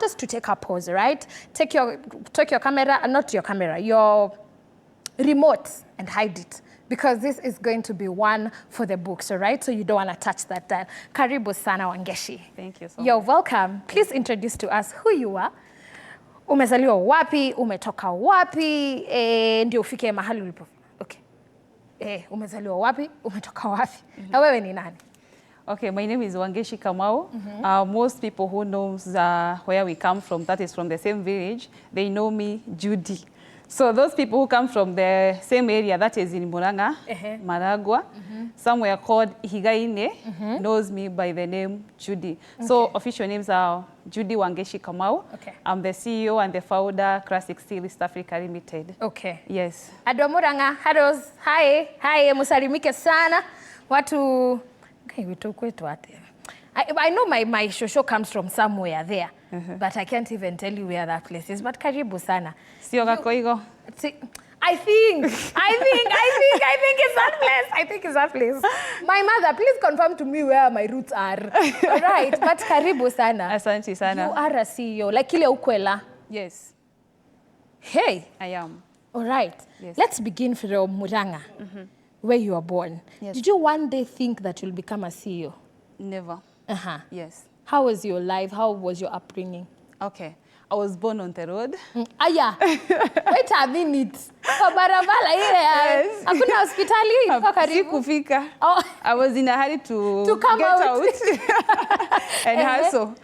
just to take a pause, right? Take your camera, not your camera, your remote and hide it. Because this is going to be one for the books, all right? So you don't want to touch that dial. Karibu sana Wangechi. Thank you so much. You're welcome. Please introduce to us who you are. Umezaliwa wapi, umetoka wapi, ndio ufike mahali ulipo. Okay. Umezaliwa wapi, umetoka wapi. Na wewe ni nani? Okay, my name is Wangechi Kamau. Most people who knows where we come from, that is from the same village, they know me Judy. So those people who come from the same area, that is in Muranga, Maragua, somewhere called Higaine, knows me by the name Judy. So official names are Judy Wangechi Kamau. Okay. I'm the CEO and the founder, Classic Steel East Africa Limited. Okay. Yes. Adwa Muranga, hados, hi, musalimike sana. Watu, okay, kwetu ate. I know my shosho comes from somewhere there, but I can't even tell you where that place is. But karibu sana. Sio Kakoigo? I think it's that place. I think it's that place. My mother, please confirm to me where my roots are. All right, but karibu sana. Asante sana. You are a CEO, like ile ukwela. Yes. Hey. I am. All right. Yes. Let's begin from Muranga, where you were born. Yes. Did you one day think that you'll become a CEO? Never. Yes. How was your life? How was your upbringing? Okay. I was born on the road. Aya. Wait a minute. Kwa barabara ile. Yes. Hakuna hospitali ilikuwa karibu. Sikufika. Oh. I was in a hurry to come get out and hustle.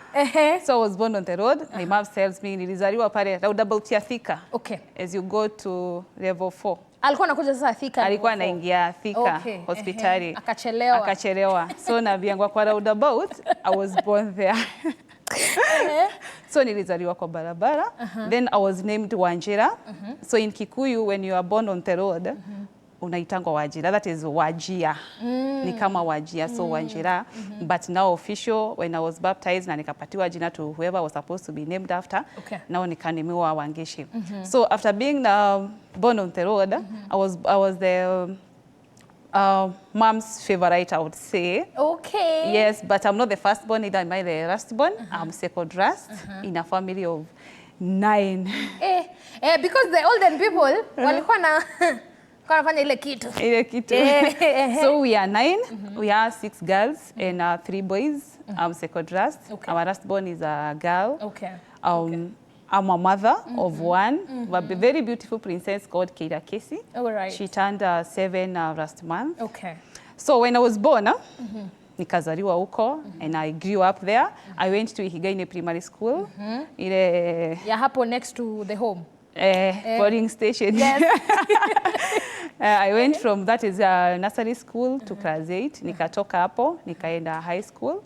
So I was born on the road. My mom tells me nilizaliwa pale roundabout ya Thika. Okay. As you go to level 4. Alikuwa anakuja sasa Thika. Alikuwa anaingia Thika hospitali. Akachelewa. So naviangwa kwa roundabout, I was born there. So nilizaliwa kwa barabara. Then I was named Wanjira. So in Kikuyu, when you are born on the road, unaitangwa Wajira. That is Wajia. Ni kama Wajia, so Wanjira. But now official, when I was baptized, na nikapatiwa jina to whoever was supposed to be named after. Now nikanemiwa Wangechi. So after being born on the road, I was the mom's favorite, I would say. Okay. Yes, but I'm not the firstborn, neither am I the lastborn. I'm second last in a family of 9. Because the olden people walikuwa na kanafanya ile kitu. So we are 9. We are 6 girls and 3 boys. I'm second last. Our lastborn is a girl. I'm a mother of one, a very beautiful princess called Keira Casey. She turned 7 last month. So when I was born, nikazaliwa huko, and I grew up there. I went to Higaine Primary School. Yeah, hapo next to the home. Boarding station. Yes. I went from that is nursery school to class 8. Nikatoka hapo, nikaenda high school.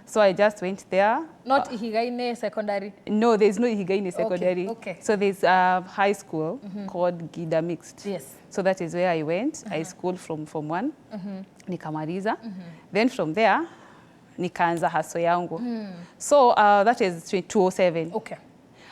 So I just went there. Not Higaine Secondary? No, there's no Higaine Secondary. So there's a high school called Gida Mixed. Yes. So that is where I went. I schooled from Form 1. Nikamaliza. Then from there, nikaanza haso yangu. So that is 207.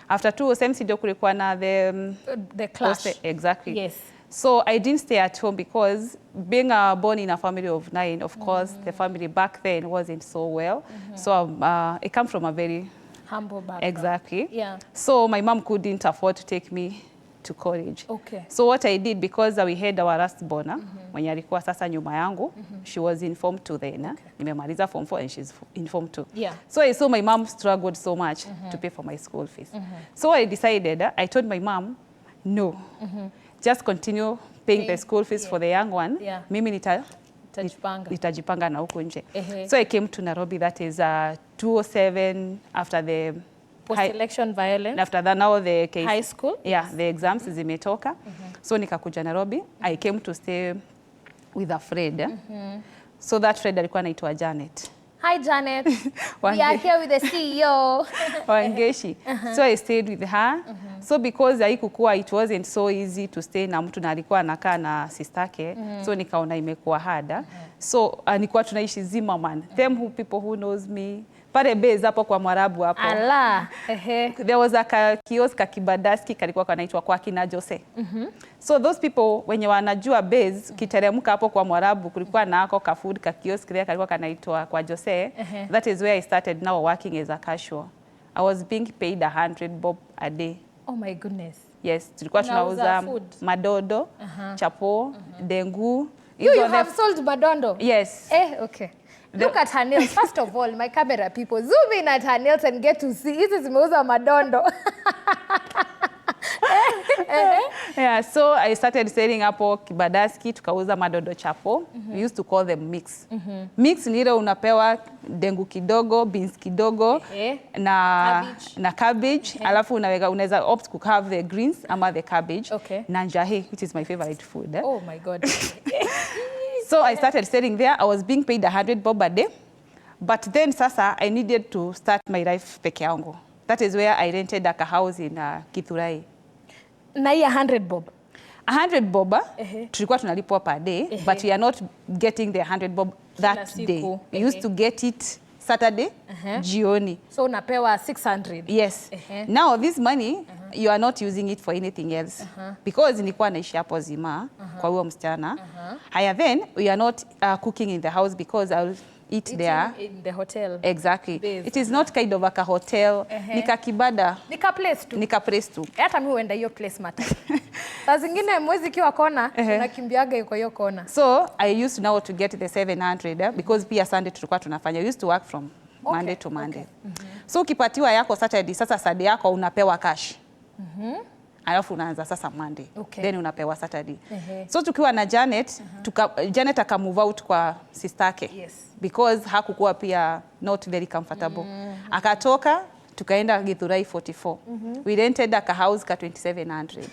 After 207, ndio kulikuwa na the clash. Exactly. Yes. So I didn't stay at home because being born in a family of 9, of course, the family back then wasn't so well. So I come from a very humble background. Exactly. Yeah. So my mom couldn't afford to take me to college. So what I did, because we had our lastborn, when alikuwa sasa nyuma yangu, she was in Form 2 then. Nimemaliza Form 4 and she's in Form 2. So I saw my mom struggled so much to pay for my school fees. So I decided, I told my mom, no, just continue paying the school fees for the young one. Mimi nitajipanga na huko nje. So I came to Nairobi, that is 207 after the post-election violence. After that, now the case. High school? Yeah, the exams zimetoka. So nikakuja Nairobi. I came to stay with a friend. So that friend alikuwa anaitwa Janet. Hi Janet. We are here with the CEO. Wangechi. So I stayed with her. So because haikukuwa, it wasn't so easy to stay na mtu na alikuwa anakaa na sisterke. So nikaona imekuwa hard. So nilikuwa tunaishi Zimmerman. Them people who knows me. Pale base hapo kwa Mwarabu hapo. Ala. There was a kiosk kibadaski kalikuwa kanaitwa kwa kina Jose. So those people wenye wanajua base kiteremka hapo kwa Mwarabu kulikuwa na ako ka food ka kiosk there kalikuwa kanaitwa kwa Jose. That is where I started now working as a casual I was being paid 100 bob a day. Oh my goodness. Yes, tulikuwa tunauza madodo, chapo, dengu. You have sold madondo? Yes. Okay. Look at her nails. First of all, my camera people, zoom in at her nails and get to see. Hizi zimeuza madondo. Yeah, so I started selling hapo Kibadaski, tukauza madodo chapo. We used to call them mix. Mix ni ile unapewa dengu kidogo, beans kidogo, na cabbage. Alafu unaweza opt to have the greens ama the cabbage. Na njahe, which is my favorite food. Oh my God. So I started selling there. I was being paid 100 bob a day. But then sasa, I needed to start my life peke yangu. That is where I rented a house in Kithurai. Na hii 100 bob? 100 bob, tulikuwa tunalipwa per day, but we are not getting the 100 bob that day. We used to get it Saturday, jioni. So unapewa 600? Yes. Now this money, you are not using it for anything else. Because nilikuwa naishi hapo Zima, kwa huo msichana. Haya then, we are not cooking in the house because I'll eat there. In the hotel. Exactly. Base. It is not kind of like a hotel. Nika kibada. Nika place tu. Nika place tu. Hata mimi huenda hiyo place mata. Saa zingine mwezi kiwa kona, nakimbiaga yuko hiyo kona. So I used now to get the 700 because pia Sunday tulikuwa tunafanya. We used to work from Monday to Monday. So ukipatiwa yako Saturday, sasa Sunday yako unapewa cash. Alafu unaanza sasa Monday. Then unapewa Saturday. So tukiwa na Janet, Janet aka move out kwa sister yake. Because hakukuwa pia not very comfortable. Akatoka, tukaenda Githurai 44. We rented a house ka 2700.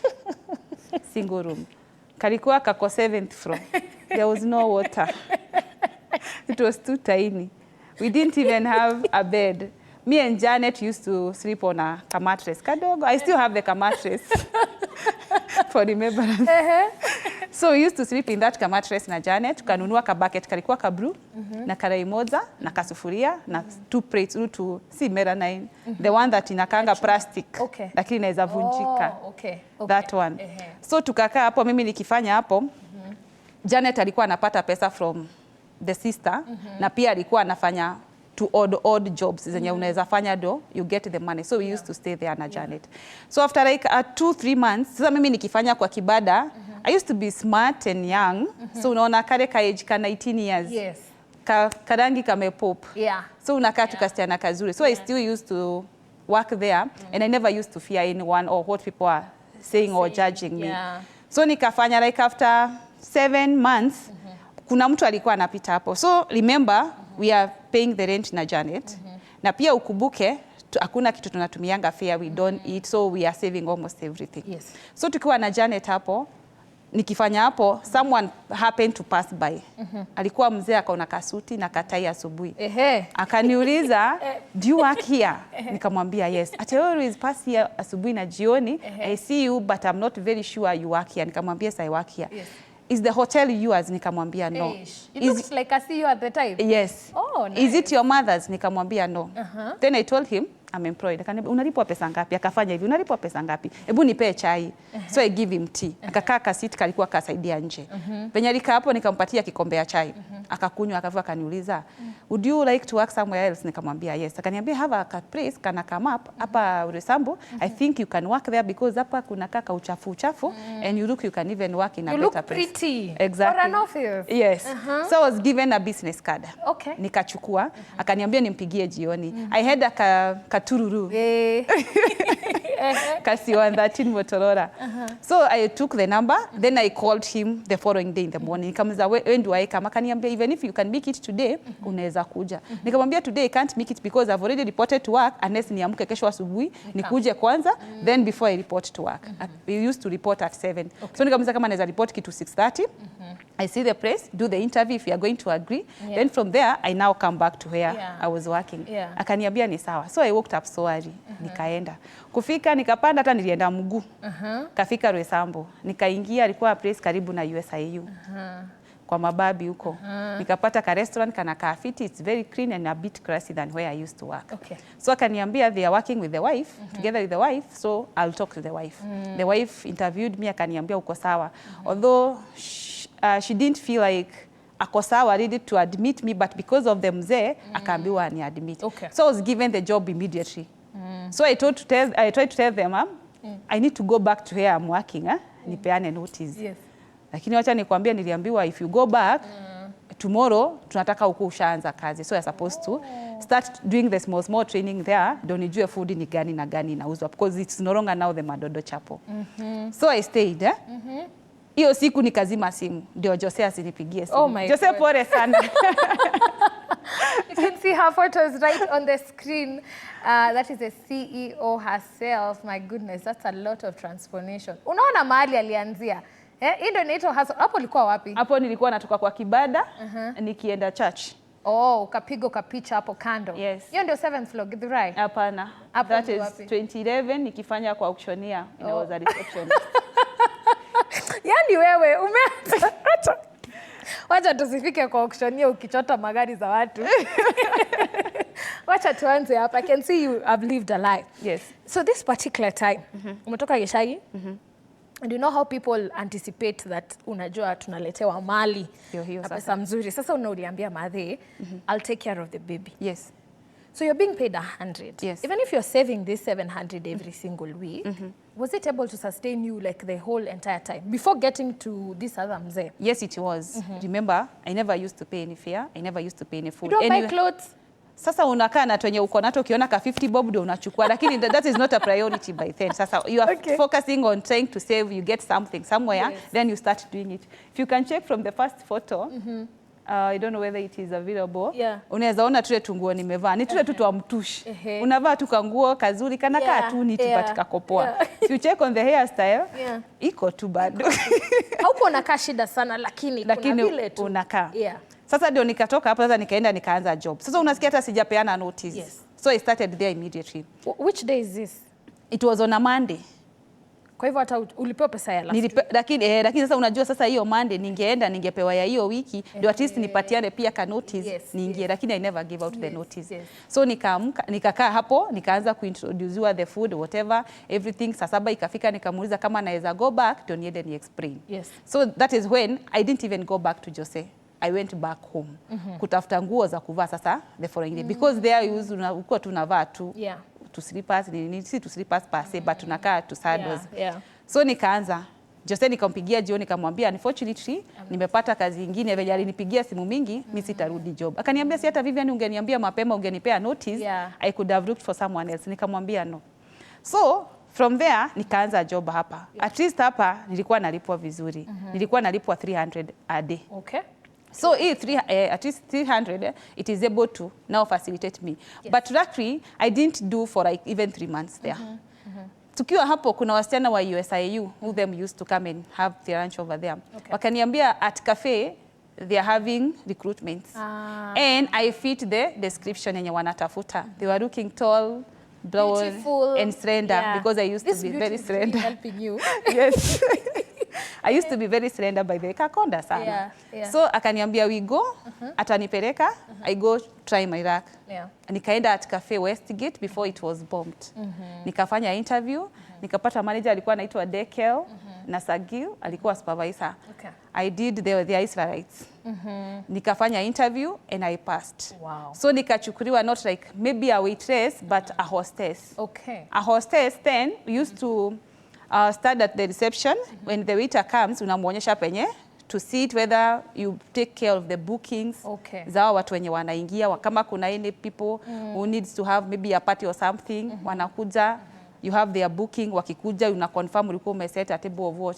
Single room. Kalikuwa kako 7th floor. There was no water. It was too tiny. We didn't even have a bed. Me and Janet used to sleep on a mattress. Kadogo. I still have the mattress for remembrance. So we used to sleep in that mattress na Janet. Tukanunua ka bucket kalikuwa ka blue na karai moja na kasufuria na 2 plates to si melamine. The one that inakanga plastic. Lakini inaweza vunjika. That one. So tukakaa hapo, mimi nikifanya hapo. Janet alikuwa anapata pesa from the sister na pia alikuwa anafanya to odd jobs zenye unaweza fanya do you get the money. So we used to stay there na Janet. So after like 2-3 months, sasa mimi nikifanya kwa kibada, I used to be smart and young. So unaona kale ka age ka 19 years. Karangi kame pop. So unakaa tukasiana kazuri. So I still used to work there and I never used to fear anyone or what people are saying or judging me. So nikafanya like after 7 months, kuna mtu alikuwa anapita hapo. So remember, we are paying the rent na Janet. Na pia ukubuke, hakuna kitu tunatumianga fare, we don't eat, so we are saving almost everything. So tukiwa na Janet hapo, nikifanya hapo, someone happened to pass by. Alikuwa mzee akaona kasuti na katai asubuhi. Akaniuliza, do you work here? Nikamwambia yes. I always pass here asubuhi na jioni. I see you, but I'm not very sure you work here. Nikamwambia yes, I work here. Is the hotel yours? Nikamwambia no. It looks like I see you at the time. Yes. Oh, nice. Is it your mother's? Nikamwambia no. Then I told him I'm employed. Akaniambia unalipwa pesa ngapi? Akafanya hivi, unalipwa pesa ngapi? Hebu nipe chai. So I give him tea. Akakaa kasiti kalikuwa kasaidia nje. Penye alikaa hapo nikampatia kikombe ya chai. Akakunywa akavuka akaniuliza, would you like to work somewhere else? Nikamwambia yes. Akaniambia have a place kana come up hapa Uresambu. I think you can work there because hapa kuna kaka uchafu and you can even work in a better place. You look pretty. Exactly. For an office. Yes. So I was given a business card. Nikachukua. Akaniambia nimpigie jioni. I had a katururu. Kasi 113 Motorola. So I took the number, then I called him the following day in the morning. Nikamwambia when do I come? Akaniambia even if you can make it today, unaweza kuja. Nikamwambia today I can't make it because I've already reported to work unless niamke kesho asubuhi, nikuje kwanza, then before I report to work. We used to report at 7. So nikamwambia kama naweza report kitu 6:30. I see the place, do the interview if you are going to agree. Then from there, I now come back to where I was working. Akaniambia ni sawa. So I walked up so early. Nikaenda. Kufika, nikapanda hata nilienda mguu. Kafika Roysambu. Nikaingia, alikuwa place karibu na USIU. Kwa mababi huko. Nikapata ka restaurant kana kafiti. It's very clean and a bit classy than where I used to work. So akaniambia they are working with the wife, together with the wife, so I'll talk to the wife. The wife interviewed me, akaniambia uko sawa. Although she didn't feel like ako sawa ready to admit me, but because of the mzee, akaambiwa ni admit. So I was given the job immediately. So I tried to tell them, I need to go back to where I'm working, nipeane notice. Yes. Lakini wacha nikwambia, niliambiwa if you go back tomorrow tunataka huko ushaanza kazi. So you're supposed to start doing the small training there, ndio nijue food ni gani na gani inauzwa, because it's no longer now the Madodo Chapel. So I stayed. Hiyo siku nikazima simu ndio Jose asinipigie simu. Oh my Jose, pole sana. You can see her photos right on the screen. That is the CEO herself. My goodness, that's a lot of transformation. Unaona mahali alianzia. Hii ndio inaitwa hustle. Hapo ulikuwa wapi? Hapo nilikuwa natoka kwa kibada nikienda church. Oh, ukapiga ukapicha hapo kando. Yes. Hiyo ndio 7th floor, right? Hapana. That is 2011 nikifanya kwa auctioneer. I was a receptionist. Yaani wewe umeacha. Wacha tusifike kwa auctioneer ukichota magari za watu. Wacha tuanze hapa. I can see you have lived a life. Yes. So this particular time, umetoka Geshagi? And you know how people anticipate that unajua tunaletewa mali na pesa mzuri. Sasa unauliambia madhe, I'll take care of the baby. Yes. So you're being paid 100. Yes. Even if you're saving this 700 every single week, was it able to sustain you like the whole entire time before getting to this other mzee? Yes, it was. Remember, I never used to pay any fare. I never used to pay any food. You don't buy clothes? Sasa unakaa na twenye uko nato, ukiona ka 50 bob ndio unachukua, lakini that is not a priority by then. Sasa you are focusing on trying to save, you get something somewhere, then you start doing it. If you can check from the first photo, I don't know whether it is available. Unaweza ona tule tunguo nimevaa. Ni tule tu twa mtushi. Unavaa tu kanguo kazuri kana kaa tu ni tupatika kopoa. If you check on the hairstyle, iko tu bado. Hauko unakaa shida sana, lakini kuna vile tu unakaa. Sasa ndio nikatoka hapo, sasa nikaenda nikaanza job. Sasa unasikia hata sijapeana notice. So I started there immediately. Which day is this? It was on a Monday. Kwa hivyo hata ulipewa pesa ya last week? Lakini sasa unajua sasa hiyo Monday ningeenda ningepewa ya hiyo wiki ndio at least nipatiane pia ka notice niingie, lakini I never gave out the notice. So nikakaa hapo nikaanza kuintroduce the food whatever everything. Saa 7 ikafika nikamuuliza kama naweza go back ndio niende ni explain. So that is when I didn't even go back to Jose. I went back home kutafuta nguo za kuvaa sasa the following day, because there ulikuwa tunavaa tu to slippers, si to slippers per se, but tunakaa to sandals. So nikaanza Jose, nikampigia jioni nikamwambia unfortunately nimepata kazi nyingine, venye alinipigia simu mingi mimi sitarudi job. Akaniambia si hata Vivian ungeniambia mapema, ungenipea notice, I could have looked for someone else. Nikamwambia no. So from there nikaanza job hapa. At least hapa nilikuwa nalipwa vizuri. Nilikuwa nalipwa 300 a day. So at least 300, it is able to now facilitate me. But luckily, I didn't do for like even 3 months there. Tukiwa hapo kuna wasichana wa USIU who them used to come and have their lunch over there. Wakaniambia at cafe they are having recruitments. And I fit the description yenye wanatafuta. They were looking tall, blonde, beautiful, and slender because I used to be very slender. Helping you. Yes. I used to be very slender by the way, kakonda sana. So akaniambia we go, atanipeleka, I go try my luck. Nikaenda at Cafe Westgate before it was bombed. Nikafanya interview, nikapata manager alikuwa anaitwa Dekel na Sagil alikuwa supervisor. I did the Israelites. Nikafanya interview and I passed. So nikachukuliwa not like maybe a waitress but a hostess. A hostess then used to start at the reception. When the waiter comes, unamuonyesha penye to see whether you take care of the bookings. Za watu wenye wanaingia, kama kuna any people who needs to have maybe a party or something, wanakuja, you have their booking, wakikuja una confirm ulikuwa umeset a table of what.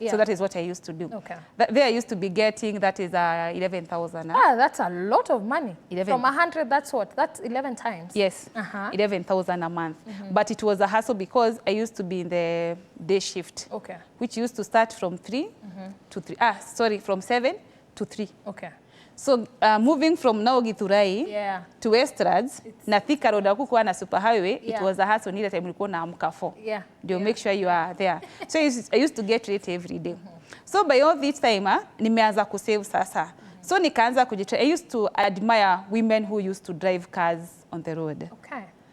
So that is what I used to do. There I used to be getting, that is 11,000. That's a lot of money. From 100, that's what? That's 11 times. 11,000 a month. But it was a hassle because I used to be in the day shift, which used to start from 3 to 3. From 7 to 3. So moving from now Githurai to Westlands, na Thika Road kukuwa na super highway, it was a hassle. Ile time nilikuwa naamka 4. Do make sure you are there. So I used to get late every day. So by all this time, nimeanza kusave sasa. So nikaanza kujitry. I used to admire women who used to drive cars on the road.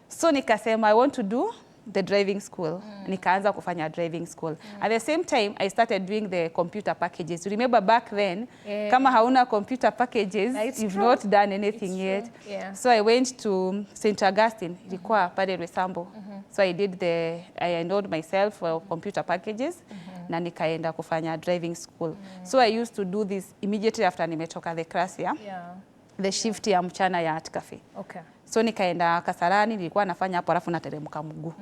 So nikasema I want to do the driving school. Nikaanza kufanya driving school. At the same time, I started doing the computer packages. Remember back then, kama hauna computer packages, you've not done anything yet. So I went to St. Augustine, ilikuwa pale Resambo. So I enrolled myself for computer packages. Na nikaenda kufanya driving school. So I used to do this immediately after nimetoka the class the shift ya mchana ya art cafe. Okay. So nikaenda Kasarani, nilikuwa nafanya hapo alafu nateremka mguu.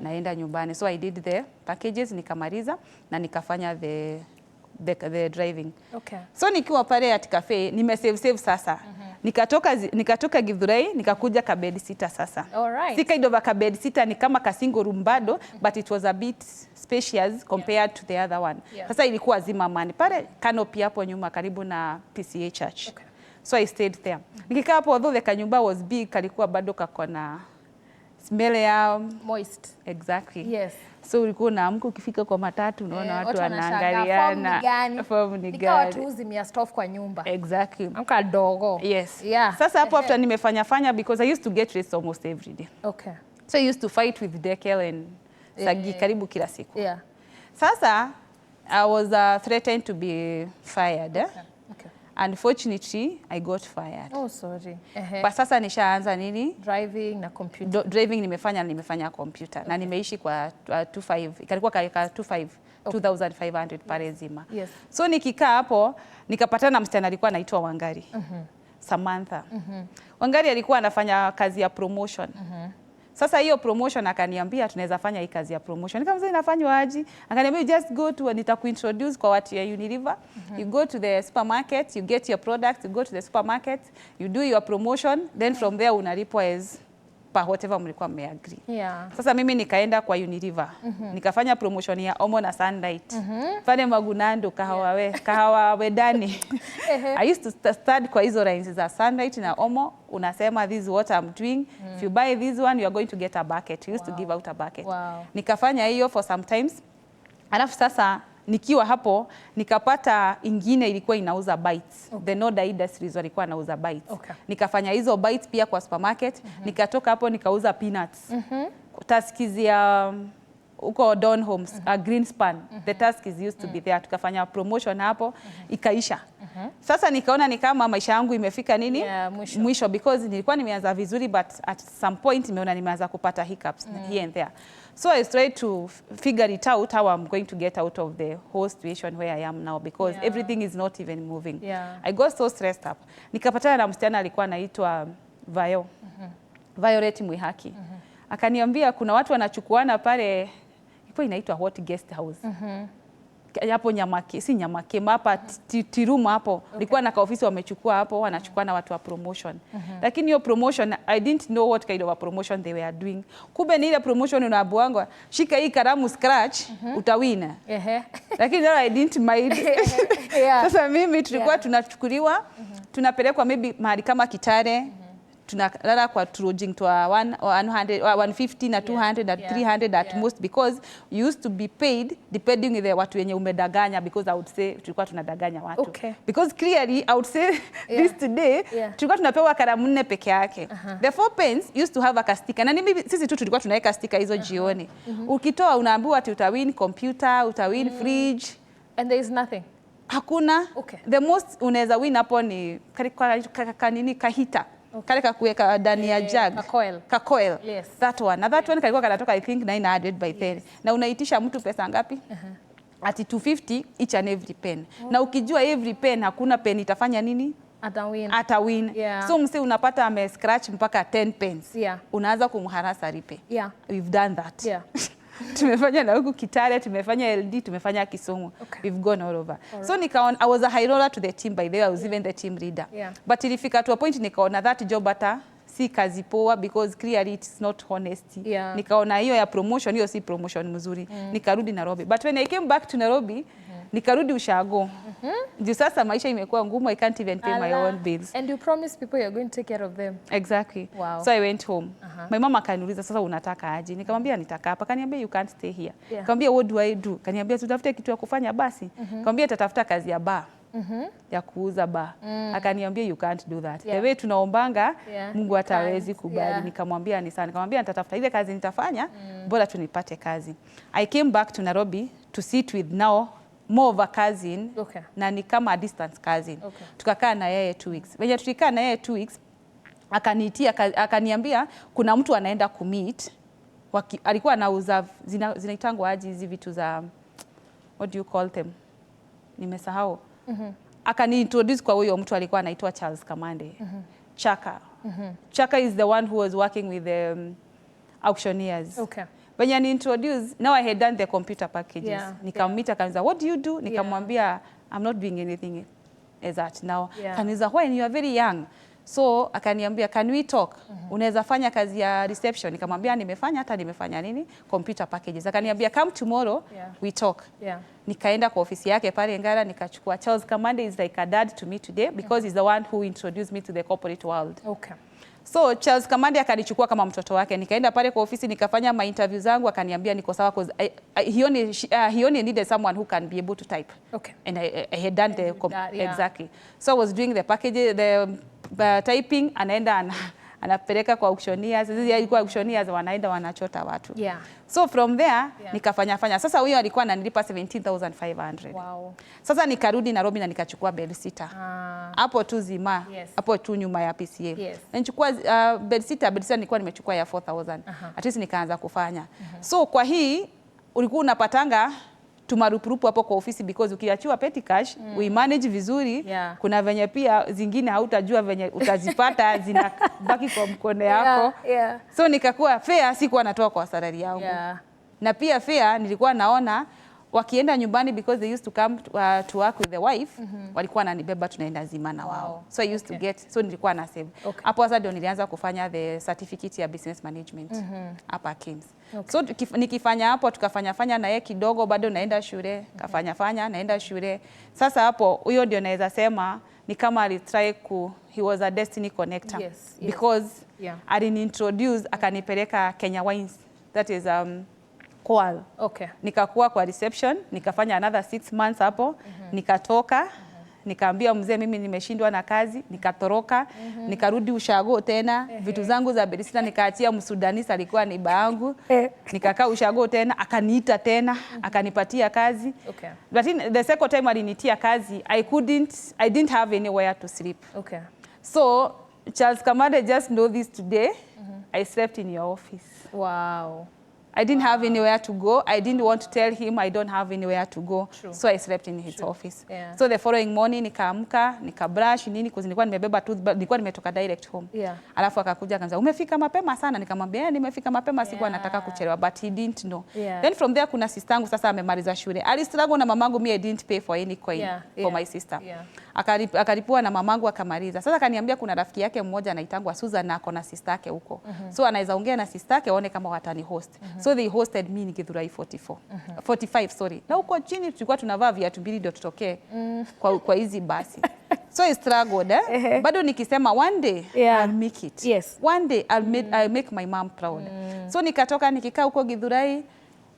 Naenda nyumbani. So I did the packages, nikamaliza na nikafanya the driving. Okay. So nikiwa pale art cafe, nimesave sasa. Nikatoka Githurai, nikakuja ka bed sitter sasa. Alright. Si kind of a ka bed sitter, ni kama ka single room bado, but it was a bit spacious compared to the other one. Sasa ilikuwa Zimmerman. Pale canopy hapo nyuma karibu na PCA Church. Okay. So I stayed there. Nikikaa hapo, although the kanyumba was big, kalikuwa bado kakona smell ya moist. Exactly. Yes. So ulikuwa unaamka ukifika kwa matatu unaona watu wanaangaliana. Form ni gani? Watu uzimia stove kwa nyumba. Exactly. Amka dogo. Yes. Sasa hapo after nimefanya because I used to get raised almost every day. Okay. So I used to fight with Dekel and Sagi karibu kila siku. Sasa I was threatened to be fired. Okay. Unfortunately, I got fired. Oh, sorry. But sasa nishaanza nini? Driving na computer. Driving nimefanya computer. Na nimeishi kwa 25. Ikalikuwa kwa 25. 2,500 pale Zima. Yes. So nikikaa hapo, nikapatana na msichana alikuwa anaitwa Wangari. Samantha. Wangari alikuwa anafanya kazi ya promotion. Sasa hiyo promotion akaniambia tunaweza fanya hii kazi ya promotion. Nikamwambia inafanywa aje? Akaniambia just go to, nitakuintroduce kwa watu ya Unilever. You go to the supermarket, you get your products, you go to the supermarket, you do your promotion, then from there unalipwa as per whatever mlikuwa mmeagree. Sasa mimi nikaenda kwa Unilever. Nikafanya promotion ya Omo na Sunlight. Pale Magunando kahawa wedani. I used to start kwa hizo lines za Sunlight na Omo. Unasema this is what I'm doing. If you buy this one, you are going to get a bucket. We used to give out a bucket. Nikafanya hiyo for some times. Alafu sasa nikiwa hapo nikapata ingine ilikuwa inauza bites. The Noda Industries walikuwa nauza bites. Nikafanya hizo bites pia kwa supermarket. Nikatoka hapo nikauza peanuts. Taskies ya uko Dawn Homes, Greenspan. The taskies used to be there. Tukafanya promotion hapo ikaisha. Sasa nikaona ni kama maisha yangu imefika nini? Mwisho because nilikuwa nimeanza vizuri but at some point nimeona nimeanza kupata hiccups here and there. So I tried to figure it out how I'm going to get out of the whole situation where I am now because everything is not even moving. I got so stressed up. Nikapatana na msichana alikuwa anaitwa Violet Mwihaki. Akaniambia kuna watu wanachukuana pale ipo inaitwa Hot Guest House. Hapo Nyamake, si Nyamake, hapa Tiruma hapo. Ilikuwa na kaofisi wamechukua hapo, wanachukua na watu wa promotion. Lakini hiyo promotion, I didn't know what kind of a promotion they were doing. Kumbe ni ile promotion unaambiwa shika hii karamu scratch, utawina. Lakini I didn't mind. Sasa mimi tulikuwa tunachukuliwa, tunapelekwa maybe mahali kama Kitare, tunalala kwa lodging to 150 na 200 na 300 at most because you used to be paid depending on the watu wenye umedaganya because I would say tulikuwa tunadaganya watu. Because clearly I would say this today tulikuwa tunapewa karamu 4 peke yake. The 4 pence used to have a sticker. Na mimi sisi tu tulikuwa tunaweka sticker hizo jioni. Ukitoa unaambiwa ati utawin computer, utawin fridge and there is nothing. Hakuna. The most unaweza win hapo ni kanini kahita. Kale kakuweka ndani ya jug. Kakoil. That one. Na that one kalikuwa kanatoka I think 900 by 10. Na unaitisha mtu pesa ngapi? Ati 250 each and every pen. Na ukijua every pen hakuna pen itafanya nini? Atawin. So mse unapata ame scratch mpaka 10 pence. Unaanza kumharasa ripe. We've done that. Tumefanya na huku Kitale, tumefanya LD, tumefanya Kisumu. We've gone all over. So nikaona I was a high roller to the team by the way, I was even the team leader. But ilifika to a point nikaona that job ata si kazi poa because clearly it's not honesty. Nikaona hiyo ya promotion, hiyo si promotion mzuri. Nikarudi Nairobi. But when I came back to Nairobi, nikarudi ushago. Ndio sasa maisha imekuwa ngumu, I can't even pay my own bills. And you promised people you're going to take care of them. Exactly. So I went home. My mama akaniuliza sasa unataka aje? Nikamwambia nitaka hapa. Kaniambia you can't stay here. Nikamwambia what do I do? Kaniambia tutafute kitu ya kufanya basi. Nikamwambia tatafuta kazi ya bar. ya kuuza bar. Akaniambia you can't do that. The way tunaombanga Mungu hatawezi kubali. Nikamwambia ni sana. Nikamwambia nitatafuta ile kazi nitafanya, bora tunipate kazi. I came back to Nairobi to sit with now more of a cousin na ni kama a distance cousin. Tukakaa na yeye 2 weeks. Wenye tulikaa na yeye 2 weeks akaniitia akaniambia kuna mtu anaenda kumeet. Alikuwa anauza zinaitangwa aje hizi vitu za what do you call them? Nimesahau. Akani-introduce kwa huyo mtu alikuwa anaitwa Charles Kamau-the. Chaka. Chaka is the one who was working with the auctioneers. When you introduce, now I had done the computer packages. Nikamwita akaniza, what do you do? Nikamwambia, I'm not doing anything as that now. Akaniza, when you are very young. So akaniambia, can we talk? Unaweza fanya kazi ya reception. Nikamwambia nimefanya nini? Computer packages. Akaniambia, come tomorrow, we talk. Nikaenda kwa ofisi yake pale Ngara, nikachukua. Charles Kamau-the is like a dad to me today because he's the one who introduced me to the corporate world. So Charles Kamau-the akanichukua kama mtoto wake. Nikaenda pale kwa ofisi nikafanya my interview zangu, akaniambia niko sawa because he only needed someone who can be able to type. And I had done the exactly. So I was doing the package, the typing, anaenda anapeleka kwa auctioneers. Sisi alikuwa auctioneers wanaenda wanachota watu. So from there nikafanya. Sasa huyo alikuwa ananilipa 17,500. Sasa nikarudi Nairobi na nikachukua bedsitter. Hapo tu zima. Hapo tu nyuma ya PCA. Nilichukua bedsitter nilikuwa nimechukua ya 4,000. At least nikaanza kufanya. So kwa hii ulikuwa unapatanga tumarupurupu hapo kwa ofisi because ukiachiwa petty cash we manage vizuri. Kuna venye pia zingine hautajua venye utazipata zinabaki kwa mkono yako. So nikakuwa fair sikuwa natoa kwa salary yangu. Na pia fair nilikuwa naona wakienda nyumbani because they used to come to work with the wife, walikuwa wananibeba tunaenda zima na wao. So I used to get, so nilikuwa na save. Hapo sasa ndio nilianza kufanya the certificate ya business management hapa Kims. So nikifanya hapo tukafanya na yeye kidogo, bado naenda shule, kafanya naenda shule. Sasa hapo huyo ndio naweza sema ni kama alitry he was a destiny connector because aliniintroduce akanipeleka Kenya Wines, that is Kwal. Nikakuwa kwa reception, nikafanya another 6 months hapo, nikatoka, nikaambia mzee mimi nimeshindwa na kazi, nikatoroka, nikarudi ushago tena, vitu zangu za bedsitter nikaachia Msudanisi alikuwa ni baangu, nikakaa ushago tena, akaniita tena, akanipatia kazi. But the second time alinitia kazi, I didn't have anywhere to sleep. So Charles Kamau-the, just know this today, I slept in your office. I didn't have anywhere to go. I didn't want to tell him I don't have anywhere to go. So I slept in his office. So the following morning nikaamka, nikabrush nini because nilikuwa nimebeba toothbrush, nilikuwa nimetoka direct home. Alafu akakuja akanza, umefika mapema sana. Nikamwambia nimefika mapema, sikuwa nataka kuchelewa, but he didn't know. Then from there kuna sistangu sasa amemaliza shule. Alistruggle na mamangu, I didn't pay for any coin for my sister. Akalipua na mamangu akamaliza. Sasa akaniambia kuna rafiki yake mmoja anaitangwa Susan na ako na sister yake huko. So anaweza ongea na sister yake aone kama watani host. So they hosted me in Githurai 45 sorry. Na huko chini tulikuwa tunavaa viatu mbili ndio tutokee kwa hizi basi. So I struggled bado nikisema one day I'll make it. One day I'll make my mom proud. So nikatoka nikikaa huko Githurai,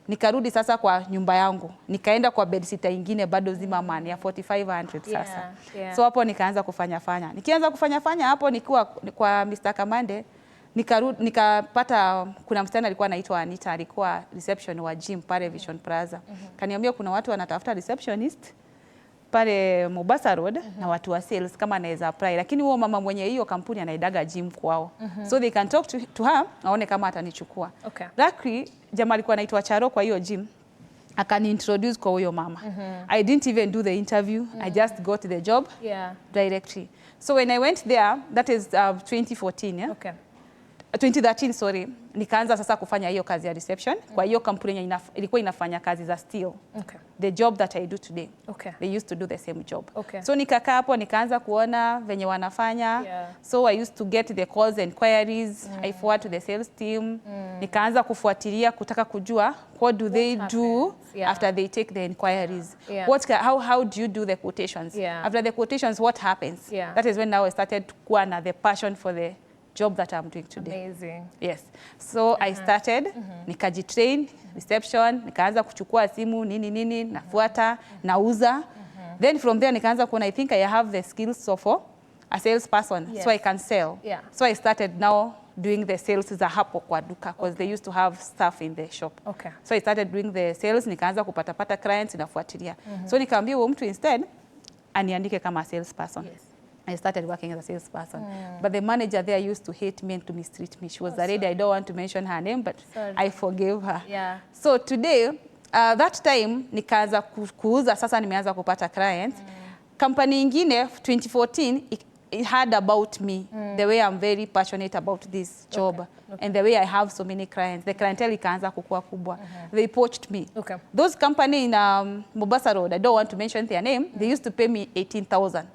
nikarudi sasa kwa nyumba yangu. Nikaenda kwa bedsitter ingine bado zima man ya 4,500 sasa. So hapo nikaanza kufanya. Nikianza kufanya hapo nikiwa kwa Mr. Kamau-the, nikapata kuna msichana alikuwa anaitwa Anita, alikuwa reception wa gym pale Vision Plaza. Kaniambia kuna watu wanatafuta receptionist pale Mombasa Road na watu wa sales kama anaweza apply, lakini huo mama mwenye hiyo kampuni anaidaga gym kwao. So they can talk to her aone kama atanichukua. Luckily jamaa alikuwa anaitwa Charo kwa hiyo gym, akani-introduce kwa huyo mama. I didn't even do the interview. I just got the job directly. So when I went there, that is 2014 2013 sorry, nikaanza sasa kufanya hiyo kazi ya reception kwa hiyo kampuni ilikuwa inafanya kazi za steel. The job that I do today. They used to do the same job. So nikakaa hapo nikaanza kuona venye wanafanya. So I used to get the calls and queries. I forward to the sales team. Nikaanza kufuatilia kutaka kujua what do they do after they take the inquiries. How do you do the quotations? After the quotations, what happens? That is when now I started to go the passion for the job that I'm doing today. Amazing. Yes. So I started, nikajitrain, reception, nikaanza kuchukua simu, nini, nafuata, nauza. Then from there nikaanza kuona I think I have the skills of a salesperson, so I can sell. So I started now doing the sales za hapo kwa duka because they used to have stuff in the shop. So I started doing the sales, nikaanza kupata clients nafuatilia. So nikaambia huyo mtu instead aniandike kama salesperson. I started working as a salesperson. But the manager there used to hate me and to mistreat me. She was a lady, I don't want to mention her name, but I forgave her. So today, that time, nikaanza kuuza, sasa nimeanza kupata clients. Company ingine, 2014, it heard about me, the way I'm very passionate about this job, and the way I have so many clients. The clientele ikaanza kukua kubwa. They poached me. Those company in Mombasa Road, I don't want to mention their name, they used to pay me 18,000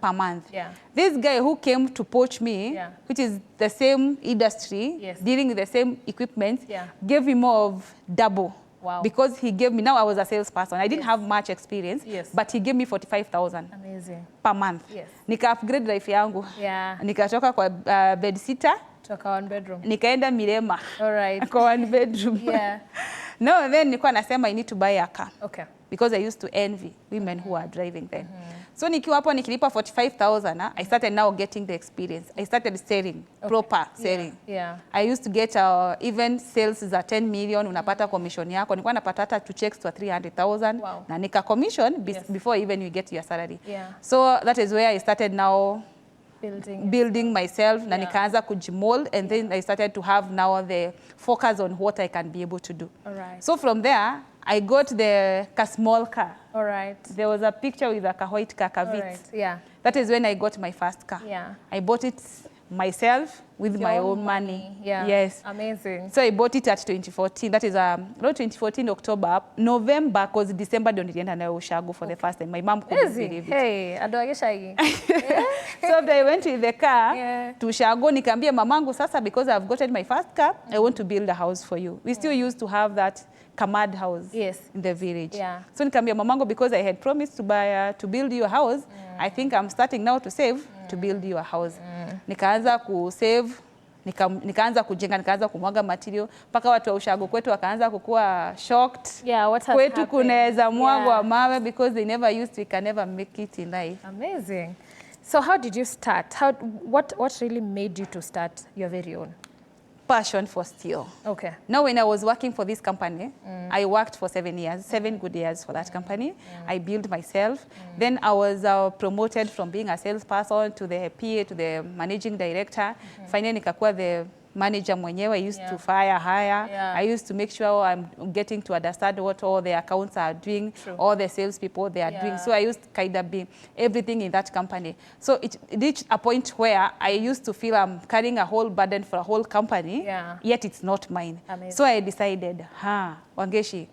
per month. This guy who came to poach me, which is the same industry, dealing with the same equipment, gave me more of double. Because he gave me, now I was a salesperson. I didn't have much experience, but he gave me 45,000 per month. Nika upgrade life yangu. Nikatoka kwa bed sitter. Toka one bedroom. Nikaenda Mirema. Kwa one bedroom. No, then nilikuwa nasema I need to buy a car. Because I used to envy women who are driving then. So nikiwa hapo nikilipa 45,000, I started now getting the experience. I started selling, proper selling. I used to get even sales za 10 million, unapata commission yako. Nilikuwa napata hata to checks to 300,000 na nika commission before even you get your salary. So that is where I started now building myself na nikaanza kujimold, and then I started to have now the focus on what I can be able to do. So from there, I got the small car. There was a picture with a white car, That is when I got my first car. I bought it myself with my own money. Amazing. So I bought it at 2014. That is not 2014 October, November, because December don't nilienda nayo ushago for the first time. My mom couldn't believe it. Hey, adoagesha. So after I went with the car to ushago, nikaambia mamangu sasa, because I've gotten my first car, I want to build a house for you. We still used to have that Kamad house in the village. So nikaambia mamangu, because I had promised to build you a house, I think I'm starting now to save to build you a house. Nikaanza kusave, nikaanza kujenga, nikaanza kumwaga material, mpaka watu wa ushago kwetu wakaanza kukua shocked. Kwetu kunaweza mwagwa mawe because they never used to, we can never make it in life. Amazing. So how did you start? What really made you to start your very own? Passion for steel. Now when I was working for this company, I worked for 7 years, 7 good years for that company. I built myself. Then I was promoted from being a salesperson to the PA to the managing director. Finally nikakuwa the manager mwenyewe. I used to hire. I used to make sure I'm getting to understand what all the accounts are doing, all the sales people they are doing. So I used to kind of be everything in that company. So it reached a point where I used to feel I'm carrying a whole burden for a whole company, yet it's not mine. So I decided, Wangechi,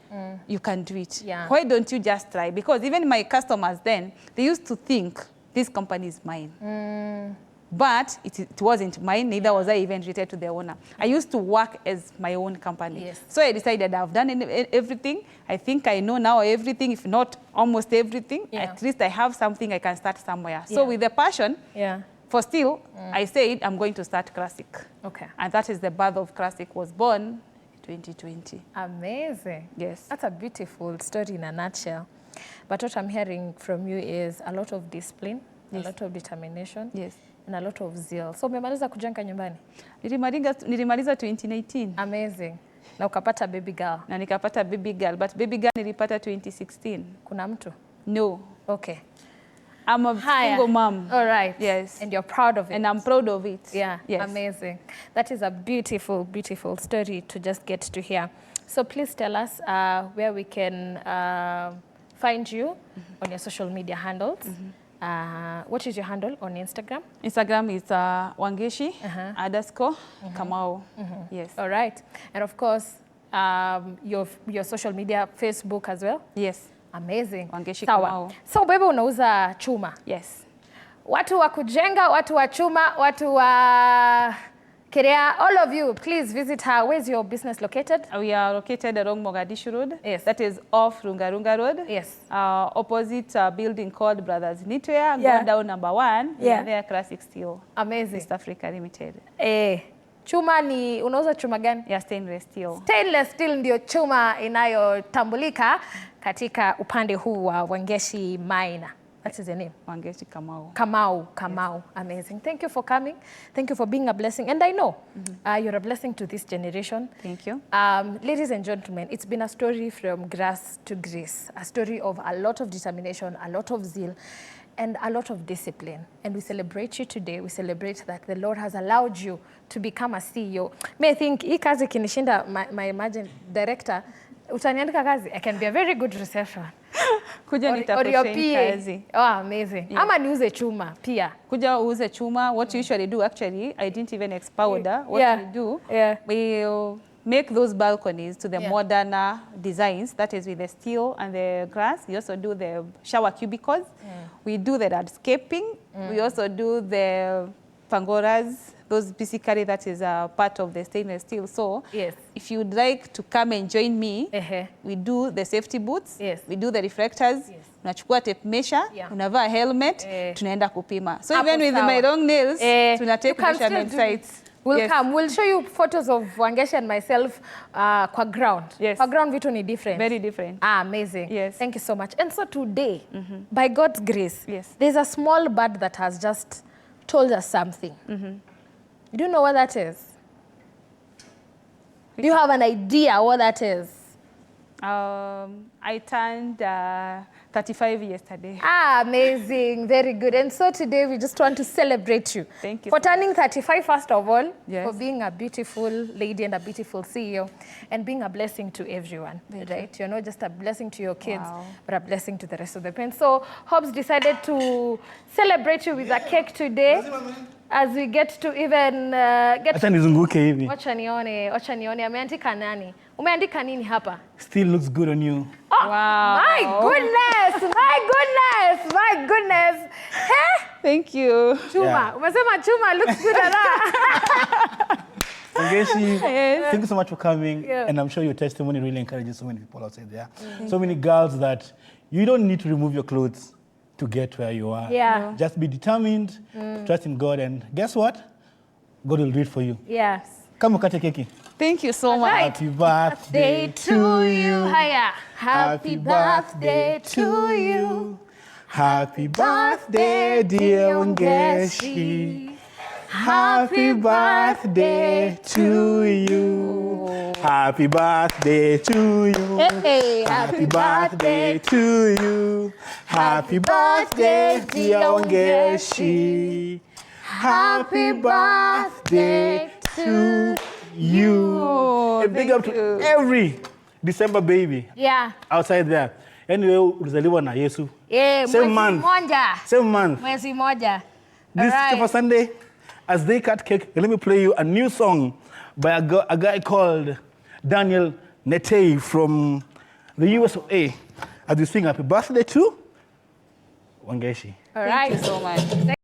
you can do it. Why don't you just try? Because even my customers then, they used to think this company is mine. But it wasn't mine, neither was I even treated to the owner. I used to work as my own company. So I decided I've done everything. I think I know now everything, if not almost everything. At least I have something I can start somewhere. So with the passion for steel, I said I'm going to start Classic. And that is the birth of Classic, was born 2020. Amazing. Yes. That's a beautiful story in a nutshell. But what I'm hearing from you is a lot of discipline, a lot of determination. And a lot of zeal. So umemaliza kujenga nyumbani? Nilimaliza 2019. Amazing. Na ukapata baby girl? Na nikapata baby girl, but baby girl nilipata 2016. Kuna mtu? No. I'm a single mom. All right. Yes. And you're proud of it. And I'm proud of it. Yes. Amazing. That is a beautiful, beautiful story to just get to hear. So please tell us where we can find you on your social media handles. What is your handle on Instagram? Instagram is Wangechi _Kamau. Yes. All right. And of course, your social media, Facebook as well? Yes. Amazing. Wangechi Kamau. So baby, unauza chuma? Yes. Watu wa kujenga, watu wa chuma, watu wa Kerea, all of you, please visit her. Where's your business located? We are located along Mogadishu Road. Yes. That is off Runga Road. Yes. Opposite a building called Brothers Knitwear. Go down number 1. We are there, Classic Steel. Amazing. East Africa Limited. Chuma ni unauza chuma gani? Yeah, stainless steel. Stainless steel ndio chuma inayotambulika katika upande huu wa Wangechi Maina. That's his name. Wangechi Kamau. Kamau. Yes. Amazing. Thank you for coming. Thank you for being a blessing. And I know you're a blessing to this generation. Thank you. Ladies and gentlemen, it's been a story from grass to grace. A story of a lot of determination, a lot of zeal, and a lot of discipline. And we celebrate you today. We celebrate that the Lord has allowed you to become a CEO. May I think, hii kazi kinishinda my imagine director, utaniandika kazi, I can be a very good reception. Kuja nitakutrain kazi. Oh, amazing. Yeah. Ama niuze chuma pia. Kuja uuze chuma. What you usually do, actually, I didn't even powder. What we do, we'll make those balconies to the modern designs, that is with the steel and the glass. We also do the shower cubicles. We do the landscaping. We also do the pangoras. Those basically, that is a part of the stainless steel. So if you'd like to come and join me, we do the safety boots, we do the reflectors, unachukua tape measure, unavaa helmet, tunaenda kupima. So even with my long nails, tunatake measurement sites. We'll come. We'll show you photos of Wangechi and myself kwa ground. Kwa ground vitu ni different. Very different. Amazing. Thank you so much. And so today, by God's grace, there's a small bird that has just told us something. Do you know what that is? Do you have an idea what that is? I turned 35 yesterday. Amazing. Very good. And so today we just want to celebrate you. Thank you. For turning 35, first of all, for being a beautiful lady and a beautiful CEO, and being a blessing to everyone, right? You're not just a blessing to your kids, but a blessing to the rest of the parents. So Hobbs decided to celebrate you with a cake today. As we get to even get... Acha nizunguke hivi. Wacha nione. Ameandika nani? Umeandika nini hapa? Still looks good on you. Oh, wow. My goodness. Hey? Thank you. Chuma. Umesema chuma looks good on that. Wangechi, thank you so much for coming. And I'm sure your testimony really encourages so many people outside there. So many girls that you don't need to remove your clothes to get where you are. Just be determined, trust in God, and guess what? God will do it for you. Yes. Come ukate keki. Thank you so much. Happy birthday to you. Hiya. Happy birthday to you. Happy birthday, dear Wangechi. Happy birthday to you. Happy birthday to you. Hey, happy birthday to you. Happy birthday, dear Wangechi. Happy birthday to you. A big up to every December baby outside there. Anyway, ulizaliwa na Yesu. Same month. Mwezi moja. This Sifa Sunday, as they cut cake, let me play you a new song by a guy called Daniel Netei from the USA. As we sing happy birthday to Wangechi. All right. Thank you so much.